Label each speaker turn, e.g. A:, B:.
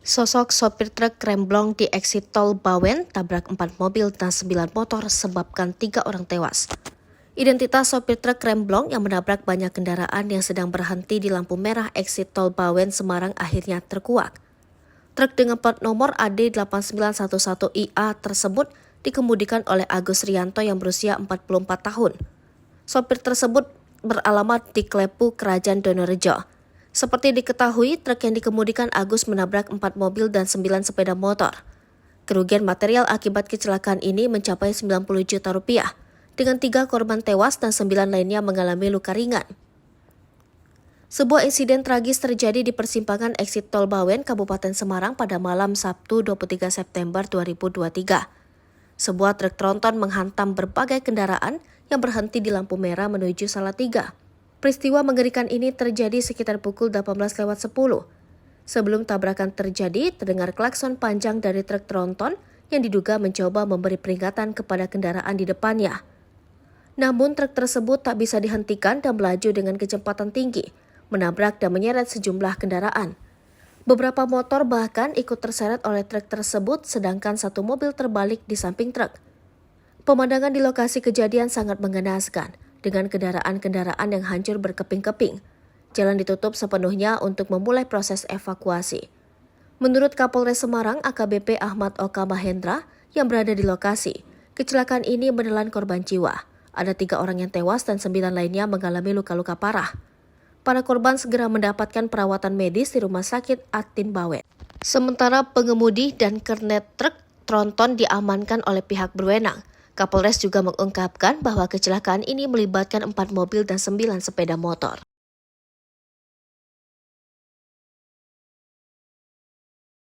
A: Sosok sopir truk remblong di eksit tol Bawen tabrak 4 mobil dan 9 motor sebabkan 3 orang tewas. Identitas sopir truk remblong yang menabrak banyak kendaraan yang sedang berhenti di lampu merah eksit tol Bawen Semarang akhirnya terkuak. Truk dengan plat nomor AD8911IA tersebut dikemudikan oleh Agus Rianto yang berusia 44 tahun. Sopir tersebut beralamat di Klepu, Kerajaan Donorejo. Seperti diketahui, truk yang dikemudikan Agus menabrak 4 mobil dan 9 sepeda motor. Kerugian material akibat kecelakaan ini mencapai 90 juta rupiah, dengan 3 korban tewas dan 9 lainnya mengalami luka ringan. Sebuah insiden tragis terjadi di persimpangan eksit tol Bawen, Kabupaten Semarang pada malam Sabtu 23 September 2023. Sebuah truk tronton menghantam berbagai kendaraan yang berhenti di lampu merah menuju Salatiga. Peristiwa mengerikan ini terjadi sekitar pukul 18.10. Sebelum tabrakan terjadi, terdengar klakson panjang dari truk tronton yang diduga mencoba memberi peringatan kepada kendaraan di depannya. Namun truk tersebut tak bisa dihentikan dan melaju dengan kecepatan tinggi, menabrak dan menyeret sejumlah kendaraan. Beberapa motor bahkan ikut terseret oleh truk tersebut, sedangkan satu mobil terbalik di samping truk. Pemandangan di lokasi kejadian sangat mengenaskan, dengan kendaraan-kendaraan yang hancur berkeping-keping. Jalan ditutup sepenuhnya untuk memulai proses evakuasi. Menurut Kapolres Semarang AKBP Ahmad Oka Mahendra yang berada di lokasi, kecelakaan ini menelan korban jiwa. Ada 3 orang yang tewas dan 9 lainnya mengalami luka-luka parah. Para korban segera mendapatkan perawatan medis di Rumah Sakit Atin Bawen. Sementara pengemudi dan kernet truk tronton diamankan oleh pihak berwenang. Kapolres juga mengungkapkan bahwa kecelakaan ini melibatkan 4 mobil dan 9 sepeda motor.